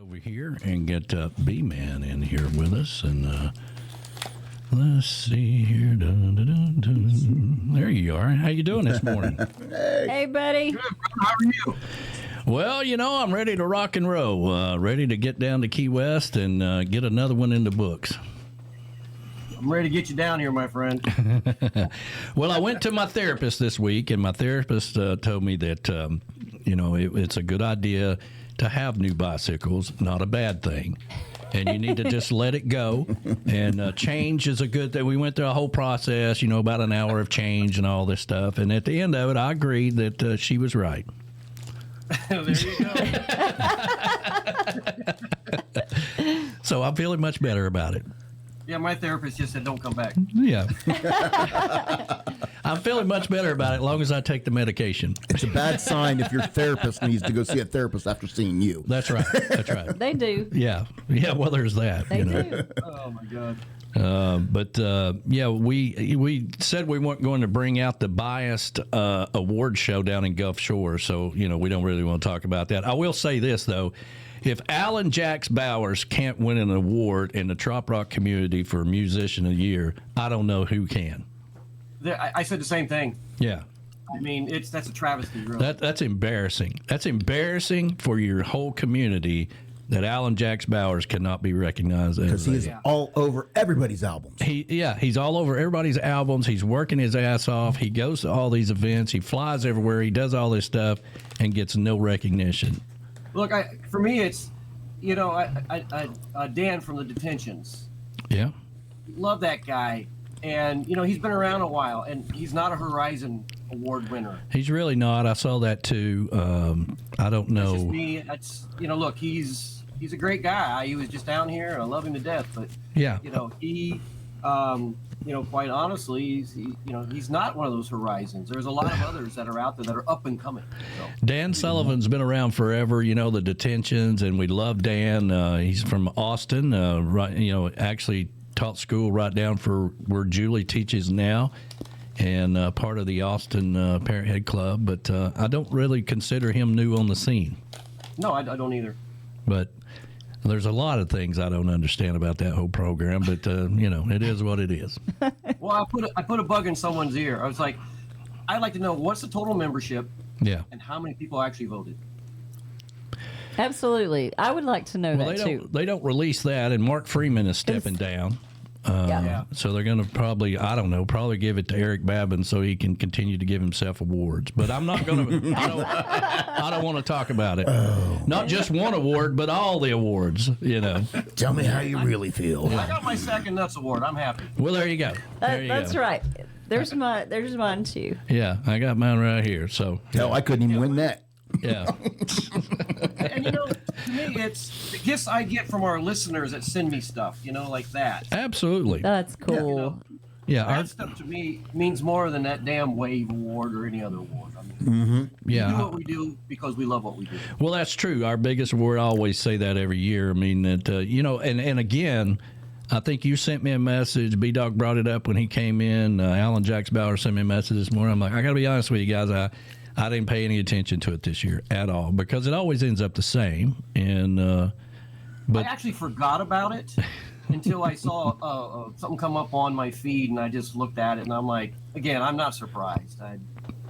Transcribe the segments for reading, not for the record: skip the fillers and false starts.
over here and get B-Man in here with us. And let's see here. Dun, dun, dun, dun. There you are. How you doing this morning? Hey, buddy. Good, how are you? Well, you know, I'm ready to rock and roll. Ready to get down to Key West and get another one in the books. I'm ready to get you down here, my friend. Well, I went to my therapist this week, and my therapist told me that, it's a good idea to have new bicycles, not a bad thing. And you need to just let it go. And change is a good thing. We went through a whole process, about an hour of change and all this stuff. And at the end of it, I agreed that she was right. There you go. So I'm feeling much better about it. Yeah, my therapist just said don't come back. Yeah. I'm feeling much better about it as long as I take the medication. It's a bad sign if your therapist needs to go see a therapist after seeing you. That's right. That's right. They do. Yeah. Yeah, well, there's that. They do. Oh, my God. We said we weren't going to bring out the biased award show down in Gulf Shore, so, we don't really want to talk about that. I will say this, though. If Alan Jax Bowers can't win an award in the Trop Rock community for Musician of the Year, I don't know who can. I said the same thing. Yeah. I mean, that's a travesty, really. That's embarrassing. That's embarrassing for your whole community that Alan Jax Bowers cannot be recognized as. Because he's all over everybody's albums. He's all over everybody's albums. He's working his ass off. He goes to all these events. He flies everywhere. He does all this stuff and gets no recognition. Look, for me, it's, Dan from the Detentions. Yeah. Love that guy. And, he's been around a while, and he's not a Horizon Award winner. He's really not. I saw that, too. I don't know. That's just me. That's, look, he's a great guy. He was just down here, and I love him to death. But, yeah. He, quite honestly, he's not one of those Horizons. There's a lot of others that are out there that are up and coming. So. Dan Sullivan's been around forever, the Detentions, and we love Dan. He's from Austin, actually taught school right down for where Julie teaches now, and part of the Austin Parent Head Club. But I don't really consider him new on the scene. No, I don't either. But there's a lot of things I don't understand about that whole program. But it is what it is. Well, I put a bug in someone's ear. I was like, I'd like to know what's the total membership. Yeah. And how many people actually voted. Absolutely. I would like to know that, too. They don't release that, and Mark Freeman is stepping down. So they're going to probably give it to Eric Babin so he can continue to give himself awards. But I'm not going to. I don't want to talk about it. Not just one award, but all the awards. Tell me how you really feel. I got my second Nuts Award. I'm happy. Well, there you go. That's right. There's mine too. Yeah, I got mine right here. So hell, I couldn't even win that. Yeah. And to me, it's the gifts I get from our listeners that send me stuff, like that. Absolutely. That's cool. That stuff to me means more than that damn Wave Award or any other award. I mean, we do what we do because we love what we do. Well, that's true. Our biggest award, I always say that every year. I mean, that, and again, I think you sent me a message. B-Dog brought it up when he came in. Alan Jax Bauer sent me a message this morning. I'm like, I got to be honest with you guys. I didn't pay any attention to it this year at all because it always ends up the same. And but I actually forgot about it until I saw something come up on my feed, and I just looked at it, and I'm like, again, I'm not surprised.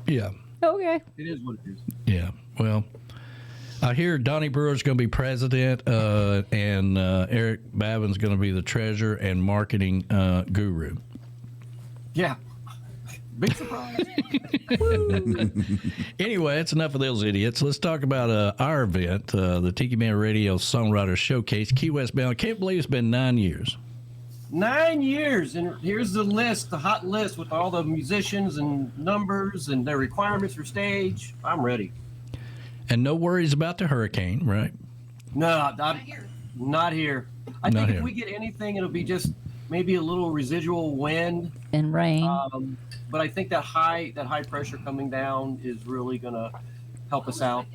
Yeah. Okay. It is what it is. Yeah. Well, I hear Donnie Brewer's going to be president, and Eric Babin's going to be the treasurer and marketing guru. Yeah. Big surprise. Anyway, that's enough of those idiots. Let's talk about our event, the Tiki Man Radio Songwriter Showcase, Key West Bound. I can't believe it's been 9 years. 9 years, and here's the list, the hot list with all the musicians and numbers and their requirements for stage. I'm ready. And no worries about the hurricane, right? No, not here. I think if we get anything, it'll be just maybe a little residual wind and rain. But I think that high pressure coming down is really going to help us out.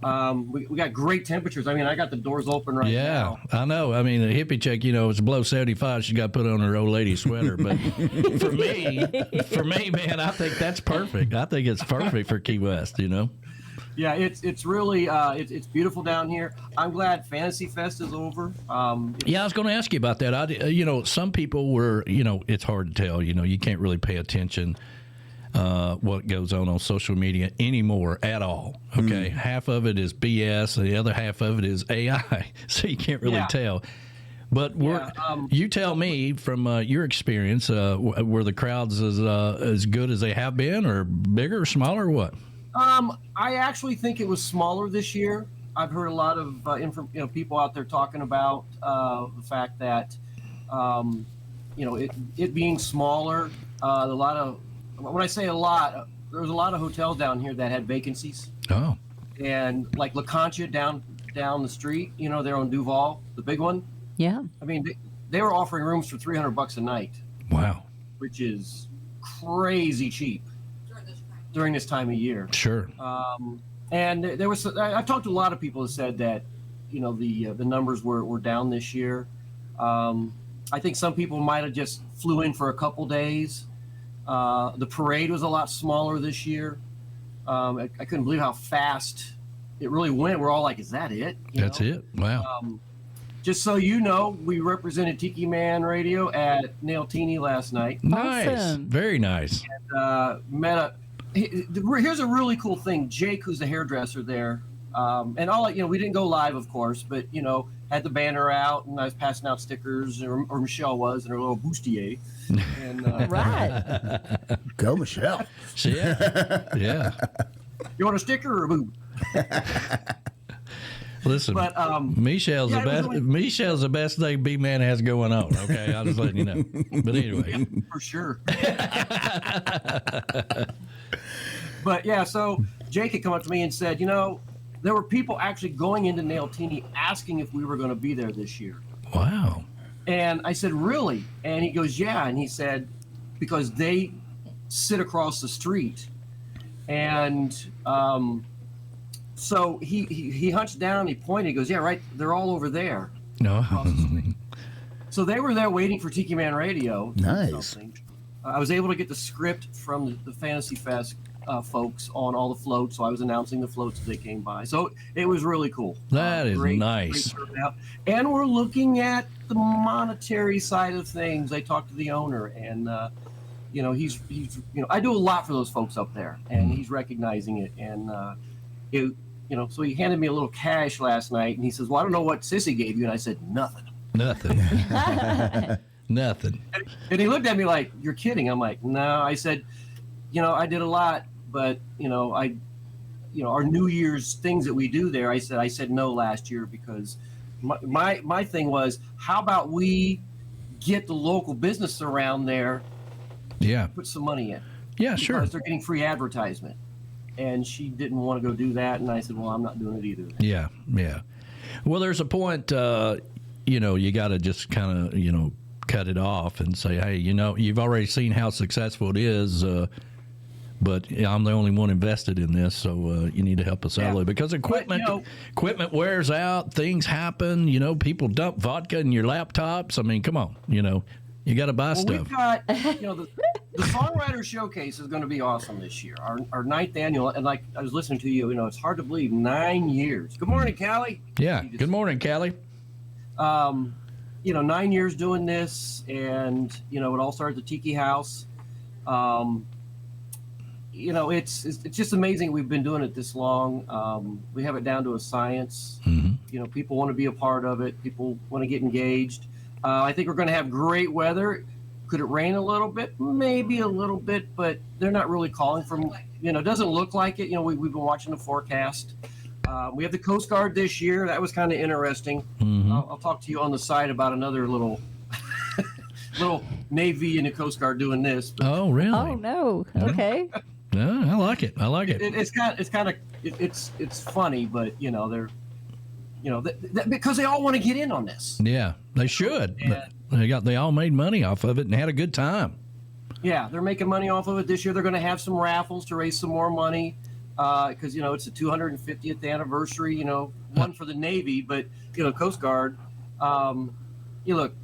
We got great temperatures. I mean, I got the doors open right now. Yeah, I know. I mean, the hippie chick, it's below 75. She's got to put on her old lady sweater. But for me, man, I think that's perfect. I think it's perfect for Key West, Yeah, it's really it's beautiful down here. I'm glad Fantasy Fest is over. Yeah, I was going to ask you about that. Some people were, it's hard to tell. You can't really pay attention what goes on social media anymore at all. Okay, half of it is BS, and the other half of it is AI, so you can't really tell. But you tell me from your experience, were the crowds as good as they have been, or bigger, or smaller, or what? I actually think it was smaller this year. I've heard a lot of people out there talking about the fact that it being smaller. A lot of, when I say a lot, there was a lot of hotels down here that had vacancies. Oh, and like La Concha down the street, they're on Duval, the big one. Yeah. I mean, they were offering rooms for $300 a night. Wow. Which is crazy cheap during this time of year. Sure. And there was, I've talked to a lot of people who said that, the numbers were down this year. I think some people might have just flew in for a couple days. The parade was a lot smaller this year. I couldn't believe how fast it really went. We're all like, is that it? That's it? Wow. Just so you know, we represented Tiki Man Radio at Nailtini last night. Nice. Awesome. Very nice. And here's a really cool thing. Jake, who's the hairdresser there, and all we didn't go live, of course, but had the banner out, and I was passing out stickers, or Michelle was, and her little bustier. And Right. Go, Michelle. Yeah. You want a sticker or a boob? Listen, But Michelle's yeah, the best. Michelle's the best thing B-Man has going on. Okay, I'll just let you know. But anyway, for sure. But yeah, so Jake had come up to me and said, there were people actually going into Nailtini asking if we were going to be there this year. wow. And I said, really? And he goes, yeah. And he said, because they sit across the street. And so he hunched down, he pointed, he goes, yeah, right, they're all over there. No. So they were there waiting for Tiki Man Radio. Nice. I was able to get the script from the Fantasy Fest folks on all the floats, so I was announcing the floats as they came by. So it was really cool. That is nice. Great turnout. And we're looking at the monetary side of things. I talked to the owner, and he's I do a lot for those folks up there, and he's recognizing it. And so he handed me a little cash last night, and he says, "Well, I don't know what Sissy gave you," and I said, "Nothing." Nothing. And he looked at me like, "You're kidding." I'm like, "No." I said, I did a lot, but our New Year's things that we do there, I said no last year because my thing was, how about we get the local business around there, put some money in. Yeah, sure. Because they're getting free advertisement. And she didn't want to go do that, and I said, well, I'm not doing it either. Yeah. Well, there's a point, you got to just kind of, cut it off and say, hey, you've already seen how successful it is, but I'm the only one invested in this, so you need to help us out a little, because equipment wears out, things happen, people dump vodka in your laptops. I mean, come on, you got to buy stuff. We've got, the Songwriter Showcase is going to be awesome this year, our ninth annual, and like I was listening to you, it's hard to believe, 9 years. Good morning, Callie. Yeah, good morning, Callie. 9 years doing this, and it all started at the Tiki House. It's just amazing we've been doing it this long. We have it down to a science. Mm-hmm. People want to be a part of it. People want to get engaged. I think we're going to have great weather. Could it rain a little bit? Maybe a little bit, but they're not really calling for, it doesn't look like it. We've been watching the forecast. We have the Coast Guard this year. That was kind of interesting. Mm-hmm. I'll talk to you on the side about another little Navy and the Coast Guard doing this. But, oh, really? Oh no. Okay. No, I like it. It's funny, but they're because they all want to get in on this. Yeah, they should. They all made money off of it and had a good time. Yeah, they're making money off of it this year. They're going to have some raffles to raise some more money because it's the 250th anniversary. One for the Navy, but Coast Guard. Look,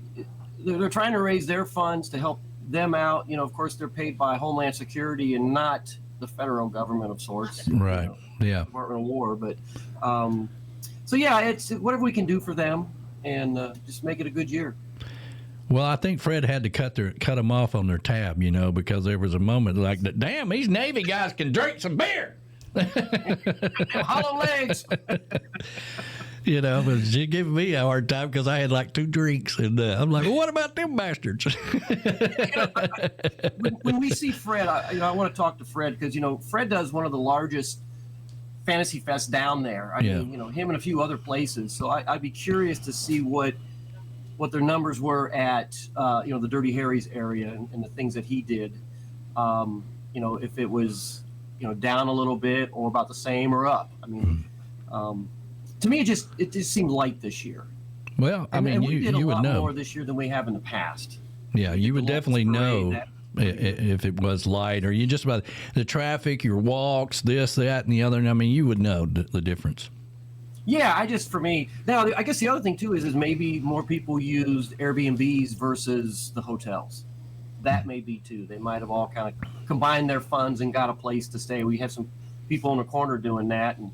they're trying to raise their funds to help them out. Of course, they're paid by Homeland Security and not the federal government of sorts. Right. Yeah. Department of War. But so yeah, it's whatever we can do for them and just make it a good year. Well, I think Fred had to cut them off on their tab, because there was a moment like, damn, these Navy guys can drink some beer. Hollow legs. But she gave me a hard time because I had like 2 drinks, and I'm like, well, what about them bastards? When we see Fred, I want to talk to Fred because Fred does one of the largest fantasy fests down there. I mean, him and a few other places. So I'd be curious to see what their numbers were at the Dirty Harry's area and the things that he did. If it was down a little bit or about the same or up. I mean. To me, it just seemed light this year. Well, I mean, we did you would a lot know more this year than we have in the past. Yeah, you would definitely know if it was light, or you just about the traffic, your walks, this, that, and the other. I mean, you would know the difference. Yeah, for me now, I guess the other thing too is maybe more people used Airbnbs versus the hotels. That may be too. They might have all kind of combined their funds and got a place to stay. We had some people in the corner doing that, and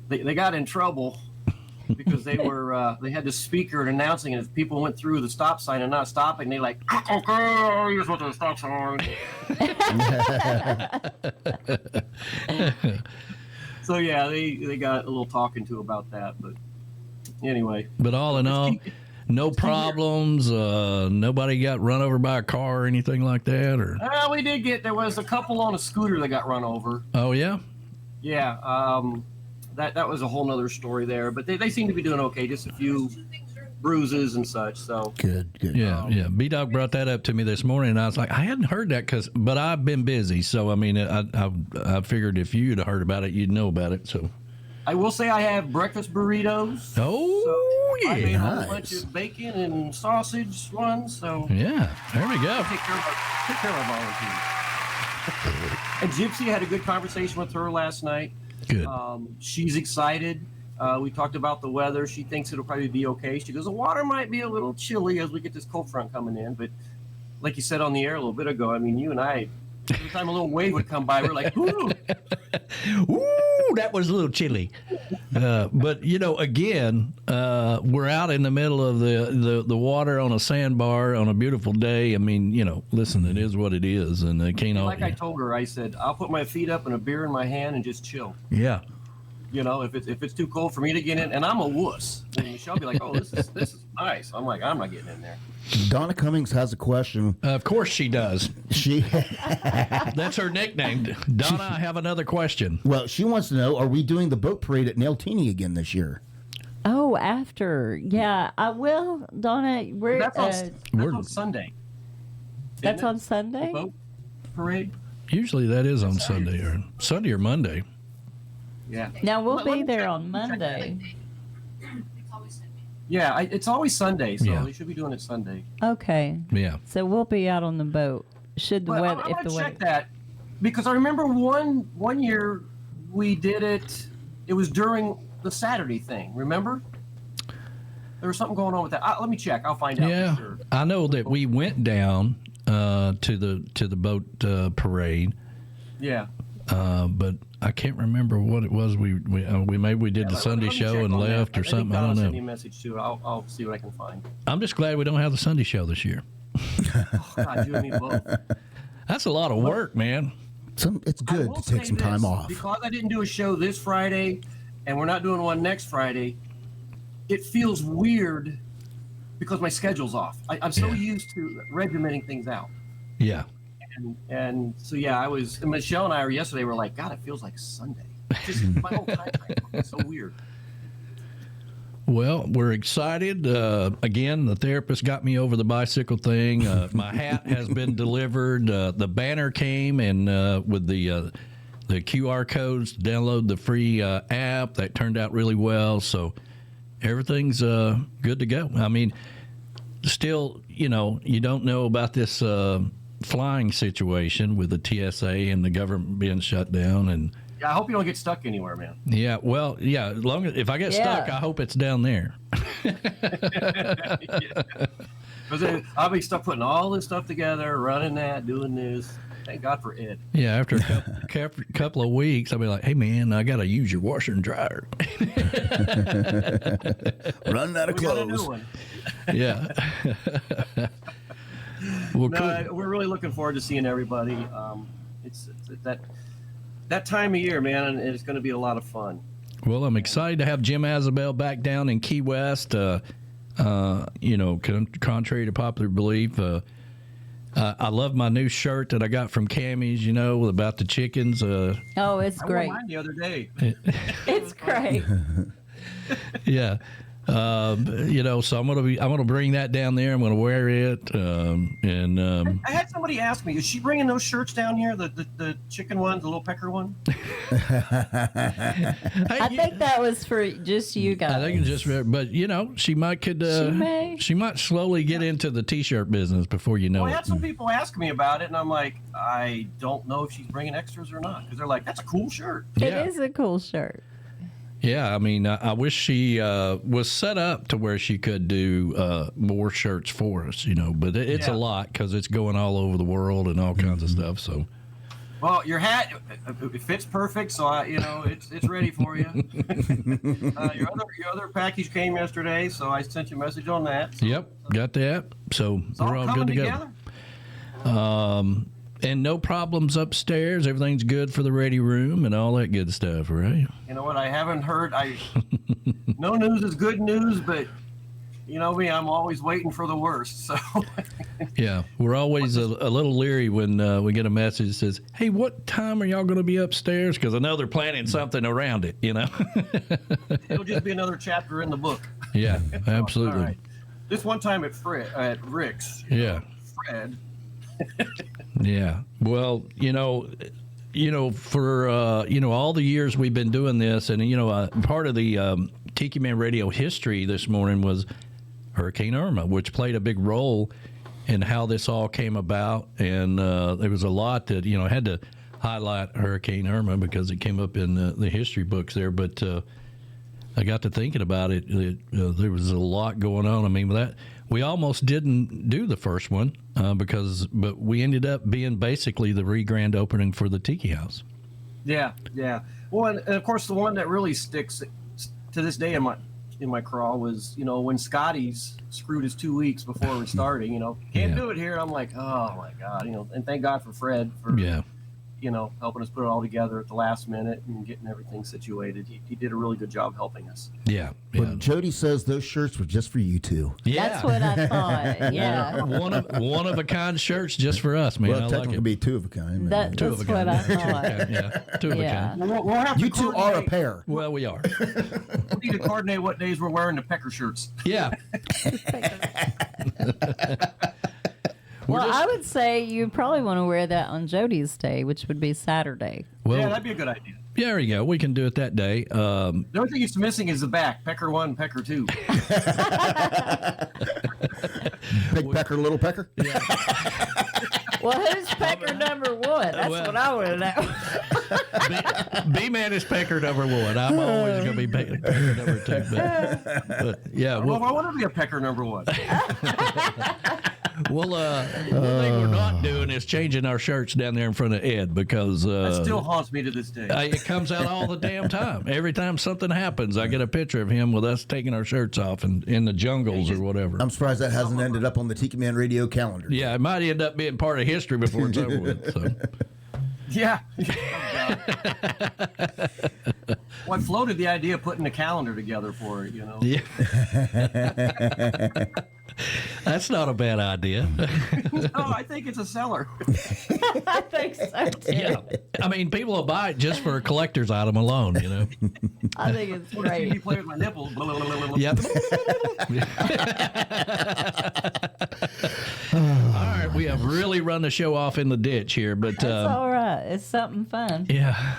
they got in trouble because they had the speaker and announcing, and if people went through the stop sign and not stopping, they like, okay, here's what the stop sign. So yeah, they got a little talking to about that, but anyway. But all in all, no problems. Nobody got run over by a car or anything like that, or. We did there was a couple on a scooter that got run over. Oh yeah. Yeah. That was a whole nother story there, but they seem to be doing okay. Just a few bruises and such. So good. Yeah. B-Dog brought that up to me this morning, and I was like, I hadn't heard that but I've been busy. So I mean, I figured if you'd heard about it, you'd know about it. So I will say I have breakfast burritos. Oh so I made yeah, a whole bunch of bacon and sausage ones. So yeah, there we go. Take care of our volunteers. And Gypsy had a good conversation with her last night. Good. She's excited. We talked about the weather. She thinks it'll probably be okay. She goes, the water might be a little chilly as we get this cold front coming in. But like you said on the air a little bit ago, I mean, you and I, every time a little wave would come by, we're like, ooh. Ooh, that was a little chilly. But, again, we're out in the middle of the water on a sandbar on a beautiful day. I mean, listen, it is what it is. And they can't all. Like I told her, I said, I'll put my feet up and a beer in my hand and just chill. Yeah. If it's too cold for me to get in, and I'm a wuss. And Michelle be like, oh, this is nice. I'm like, I'm not getting in there. Donna Cummings has a question. Of course she does. That's her nickname. Donna, I have another question. Well, she wants to know, are we doing the boat parade at Nailtini again this year? Oh, after. Yeah, I will. Donna, that's on Sunday. That's on Sunday? The boat parade? Usually that is on Sunday or Monday. Yeah. Now, we'll be there on Monday. Yeah, it's always Sunday, so Yeah. we should be doing it Sunday. Okay. Yeah. So we'll be out on the boat. Should the weather, I if want the to weather. check that because I remember one year we did it. It was during the Saturday thing. Remember? There was something going on with that. Let me check. I'll find out Yeah. for sure. I know that we went down to the boat parade. Yeah. But I can't remember what it was. We maybe did the Sunday Let me show check and on left that. or something. I Donna don't sent me a know. message too. I'll see what I can find. I'm just glad we don't have the Sunday show this year. Oh, God, you and me both. That's a lot of work, man. It's I good will to take say some time this, off. because I didn't do a show this Friday, and we're not doing one next Friday. It feels weird because my schedule's off. I'm so used to regimenting things out. Yeah. And so, yeah, and Michelle and I yesterday were like, God, it feels like Sunday. Just my whole time frame. It's so weird. Well, we're excited. Again, the therapist got me over the bicycle thing. My hat has been delivered. The banner came, and with the QR codes to download the free app, that turned out really well. So everything's good to go. I mean, still, you don't know about this flying situation with the TSA and the government being shut down. And Yeah, I hope you don't get stuck anywhere, man. yeah, well, yeah, if I get stuck, I hope it's down there. Because I'll be stuck putting all this stuff together, running that, doing this. Thank God for Ed. Yeah, after a couple of weeks, I'll be like, hey, man, I got to use your washer and dryer. Running out of We got a new clothes. one. Yeah. Well, No, cool. we're really looking forward to seeing everybody. It's that time of year, man, and it's going to be a lot of fun. Well, I'm excited to have Jim Azabel back down in Key West. Contrary to popular belief, I love my new shirt that I got from Cammy's, about the chickens. Oh, it's I wore great. mine the other day. It's great. Yeah. So I'm gonna bring that down there. I'm gonna wear it. I had somebody ask me, is she bringing those shirts down here, the chicken ones, the little pecker one? I think that was for just you guys. I think it's just, but she might she might slowly get into the T-shirt business before you know Well, I it. had some people ask me about it, and I'm like, I don't know if she's bringing extras or not, because they're like, that's a cool shirt. Yeah. It is a cool shirt. Yeah, I mean, I wish she was set up to where she could do more shirts for us, but it's a lot because it's going all over the world and all kinds of stuff. So, Well, your hat, it fits perfect, so it's ready for you. Your other package came yesterday, so I sent you a message on that. So yep, got that. So it's we're all coming good to together. go. And no problems upstairs. Everything's good for the ready room and all that good stuff, right? You know what? I haven't heard. No news is good news, but you know me, I'm always waiting for the worst. So Yeah, we're always a little leery when we get a message that says, "Hey, what time are y'all going to be upstairs?" Because I know they're planning something around it. it'll just be another chapter in the book. Yeah, absolutely. All right. This one time at Rick's. Yeah. Fred. Yeah. Well, for all the years we've been doing this, and part of the Tiki Man Radio history this morning was Hurricane Irma, which played a big role in how this all came about, and there was a lot that had to highlight Hurricane Irma because it came up in the history books there. But I got to thinking about it. There was a lot going on. I mean, we almost didn't do the first one but we ended up being basically the re-grand opening for the Tiki House. Yeah. Well, and of course, the one that really sticks to this day in my crawl was when Scotty's screwed his 2 weeks before restarting. Can't do it here. I'm like, oh my God. And thank God for Fred for helping us put it all together at the last minute and getting everything situated. He did a really good job helping us. Yeah. But Jody says those shirts were just for you two. Yeah. That's what I thought. Yeah. One of a kind shirts just for us, man. Well, I like technically it. be two of a kind. That's Two of a what kind. I thought. Yeah, two of a Yeah. kind. We'll have to You two are a pair. Well, we are. We need to coordinate what days we're wearing the pecker shirts. Yeah. Well, I would say you probably want to wear that on Jody's day, which would be Saturday. Well, Yeah, that'd be a good idea. yeah, there you go. We can do it that day. The only thing it's missing is the back. Pecker 1, Pecker 2. Big pecker, little pecker. Well, who's pecker number one? That's Well- what I want to know. B-Man is pecker number one. I'm always going to be pecker number two. But yeah, Well, I want to be a pecker number 1. one thing we're not doing is changing our shirts down there in front of Ed because That still haunts me to this day. it comes out all the damn time. Every time something happens, I get a picture of him with us taking our shirts off in the jungles or whatever. I'm surprised that hasn't ended up on the Tiki Man Radio calendar. Yeah, it might end up being part of history before it's over with. So. Yeah. Well, I floated the idea of putting a calendar together for it, Yeah. That's not a bad idea. No, I think it's a seller. I think so too. Yeah. I mean, people will buy it just for a collector's item alone, I think it's What if you great. play with my nipples? Blah, blah, blah, blah, blah. Yep. All right, we have really run the show off in the ditch here, but It's all right. It's something fun. yeah,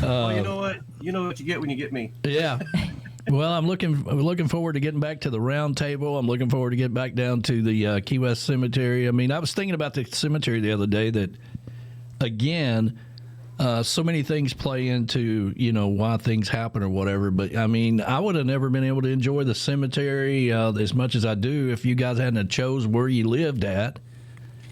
Well, you know what? You know what you get when you get me. yeah. Well, I'm looking forward to getting back to the round table. I'm looking forward to getting back down to the Key West Cemetery. I mean, I was thinking about the cemetery the other day that, again, so many things play into, why things happen or whatever. But, I mean, I would have never been able to enjoy the cemetery as much as I do if you guys hadn't have chose where you lived at.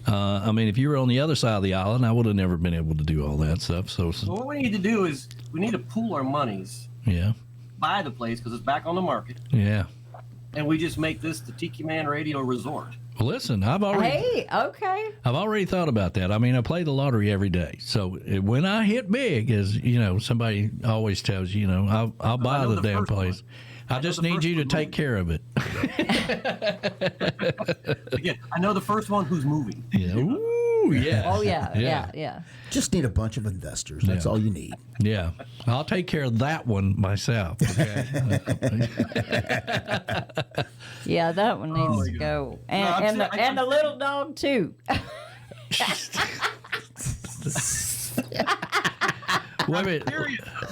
I mean, if you were on the other side of the island, I would have never been able to do all that stuff. So what we need to do is we need to pool our monies. Yeah. Buy the place because it's back on the market. Yeah. And we just make this the Tiki Man Radio Resort. Well, listen, I've already thought about that. I mean, I play the lottery every day. So when I hit big, as somebody always tells you, I'll buy the damn place. I just need you to take care of it. Yeah, I know the first one who's moving. Yeah. Ooh, yeah. Oh, yeah. Just need a bunch of investors. That's all you need. Yeah. I'll take care of that one myself. Okay. Yeah, that one needs to go. And the little dog, too. Wait a minute.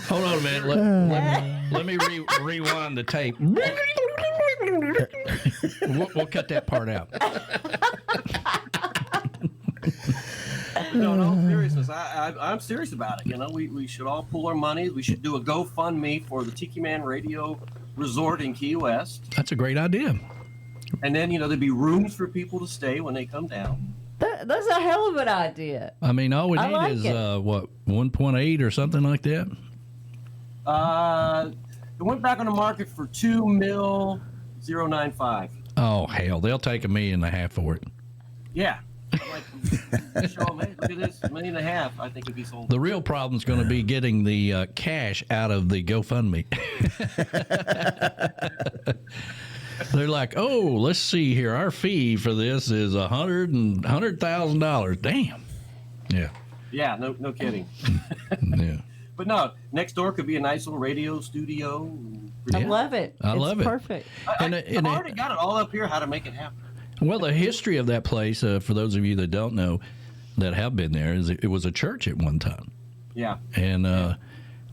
Hold on a minute. Let me rewind the tape. We'll cut that part out. No, seriousness. I'm serious about it. We should all pool our money. We should do a GoFundMe for the Tiki Man Radio Resort in Key West. That's a great idea. And then, there'd be rooms for people to stay when they come down. That's a hell of an idea. I mean, all we need is, 1.8 or something like that? It went back on the market for $2,095,000. Oh, hell. They'll take $1.5 million for it. Yeah. Show them, hey, look at this, $1.5 million, I think it'd be sold. The real problem's going to be getting the cash out of the GoFundMe. They're like, oh, let's see here. Our fee for this is $100,000. Damn. Yeah. Yeah, no kidding. Yeah. But no, next door could be a nice little radio studio. I love it. I love it. Perfect. I've already got it all up here how to make it happen. Well, the history of that place, for those of you that don't know, that have been there, is it was a church at one time. Yeah. And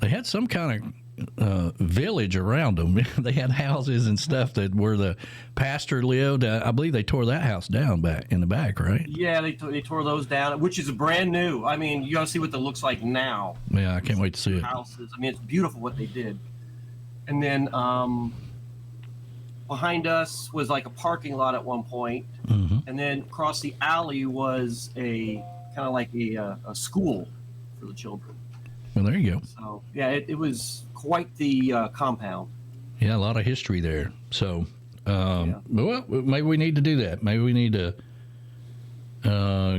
they had some kind of village around them. They had houses and stuff that where the pastor lived. I believe they tore that house down back in the back, right? Yeah, they tore those down, which is brand new. I mean, you got to see what it looks like now. Yeah, I can't wait to see it. Houses. I mean, it's beautiful what they did. And then behind us was like a parking lot at one point. Mm-hmm. And then across the alley was a kind of like a school for the children. Well, there you go. So, yeah, it was quite the compound. Yeah, a lot of history there. So, well, maybe we need to do that. Maybe we need to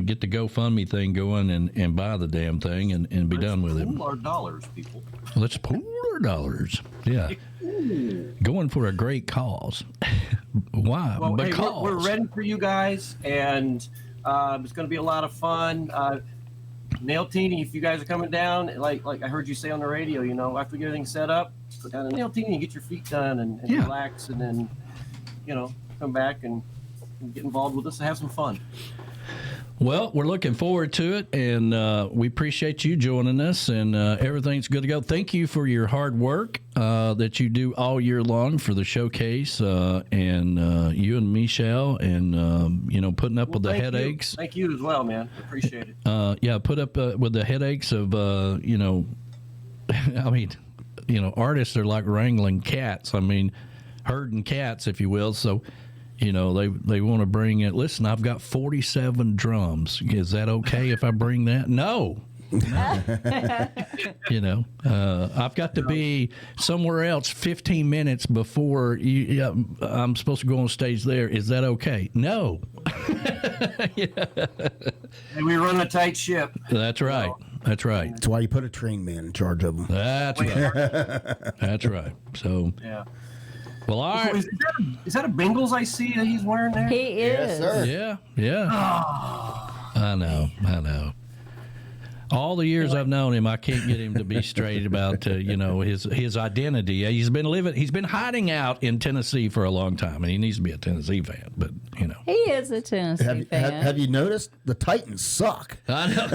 get the GoFundMe thing going and buy the damn thing and be done with it. Pool our dollars, people. Let's pool our dollars. Yeah. Going for a great cause. Why? Well, because hey, we're ready for you guys, and it's going to be a lot of fun. Nail Teeny, if you guys are coming down, like I heard you say on the radio, after we get everything set up, go down to Nail Teeny and get your feet done and relax, and then, come back and get involved with us and have some fun. Well, we're looking forward to it, and we appreciate you joining us, and everything's good to go. Thank you for your hard work that you do all year long for the showcase, and you and Michelle, and, putting up with the headaches. Thank you as well, man. Appreciate it. Put up with the headaches of, I mean, artists are like wrangling cats. I mean, herding cats, if you will, so... they want to bring it. Listen, I've got 47 drums. Is that okay if I bring that? No. I've got to be somewhere else 15 minutes before I'm supposed to go on stage there. Is that okay? No. And we run a tight ship. That's right. That's right. That's why you put a train man in charge of them. That's right. That's right. So. Yeah. Well, all right. Is that a Bengals I see that he's wearing there? He is. Yes, sir. Yeah. Oh. I know. All the years I've known him, I can't get him to be straight about his identity. He's been hiding out in Tennessee for a long time, and he needs to be a Tennessee fan. But he is a Tennessee fan. Have you noticed the Titans suck? I know.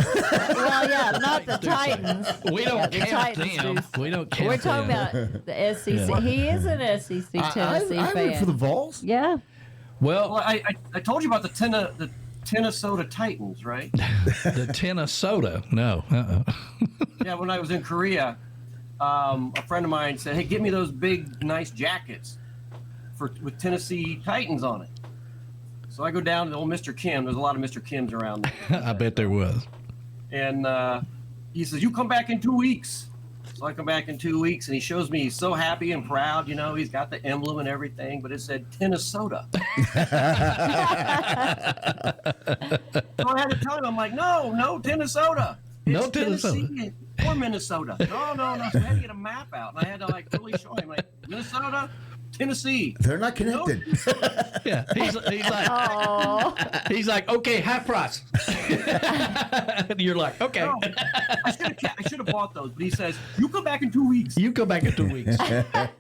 Well, yeah, not the Titans. We don't count them. We don't count them. We're talking about the SEC. Yeah. He is an SEC Tennessee fan. I root for the Vols. Yeah. Well, I told you about the Minnesota Titans, right? The tin of soda. No. Yeah, when I was in Korea, a friend of mine said, "Hey, get me those big, nice jackets with Tennessee Titans on it." So I go down to the old Mr. Kim. There's a lot of Mr. Kims around there. I bet there was. And he says, "You come back in 2 weeks." So I come back in 2 weeks, and he shows me he's so happy and proud. You know, he's got the emblem and everything, but it said Minnesota. So I had to tell him, I'm like, no, Minnesota. No, Minnesota. Tennessee or Minnesota. No. So I had to get a map out, and I had to like really show him, like, Minnesota, Tennessee. They're not connected. Yeah, he's like, okay, half price. You're like, okay. No, I should have bought those, but he says, "You come back in 2 weeks." You go back in 2 weeks.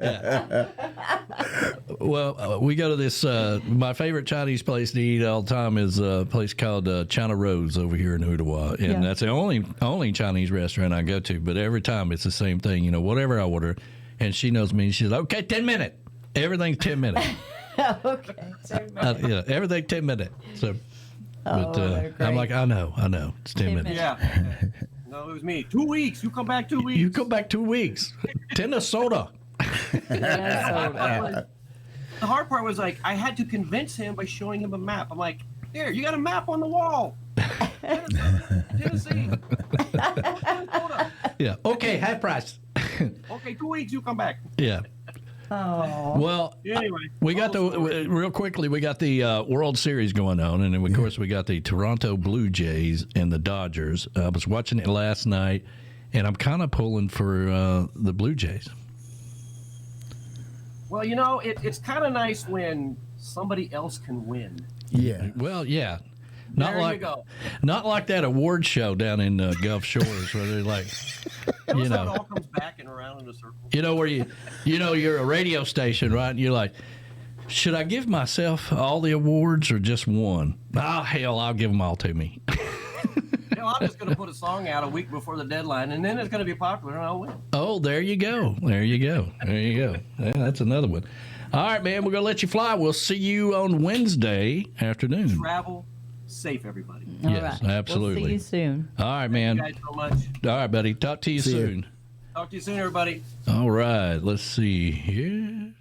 Yeah. Well, we go to this. My favorite Chinese place to eat all the time is a place called China Rose over here in Ottawa, and that's the only Chinese restaurant I go to. But every time it's the same thing. You know, whatever I order, and she knows me. She's like, "Okay, 10 minutes. Everything's 10 minutes." Okay. 10 minutes. Yeah, everything 10 minutes. So, but they're great. I'm like, I know, it's 10 minutes. Yeah. No, it was me. 2 weeks. You come back 2 weeks. You come back 2 weeks. Minnesota. Yeah, The hard part was like I had to convince him by showing him a map. I'm like, "Here, you got a map on the wall. Tennessee. Yeah. Okay, half price. Okay, 2 weeks. You come back." Yeah. Oh. Well, Anyway, we got real quickly. We got the World Series going on, and then of course we got the Toronto Blue Jays and the Dodgers. I was watching it last night, and I'm kind of pulling for the Blue Jays. well, you know, it's kind of nice when somebody else can win. Yeah. Well, yeah. Not There you like go. not like that award show down in Gulf Shores where they're like, you It know, all comes back and around in a circle. you know where you're a radio station, right? And you're like, should I give myself all the awards or just one? Oh hell, I'll give them all to me. You know, I'm just going to put a song out a week before the deadline, and then it's going to be popular, and I'll win. Oh, there you go. Yeah, that's another one. All right, man, we're gonna let you fly. We'll see you on Wednesday afternoon. Travel safe, everybody. All Yes, right. absolutely. We'll see you soon. All right, man. Thank you guys so much. All right, buddy. Talk to you See ya. soon. Talk to you soon, everybody. All right, let's see here.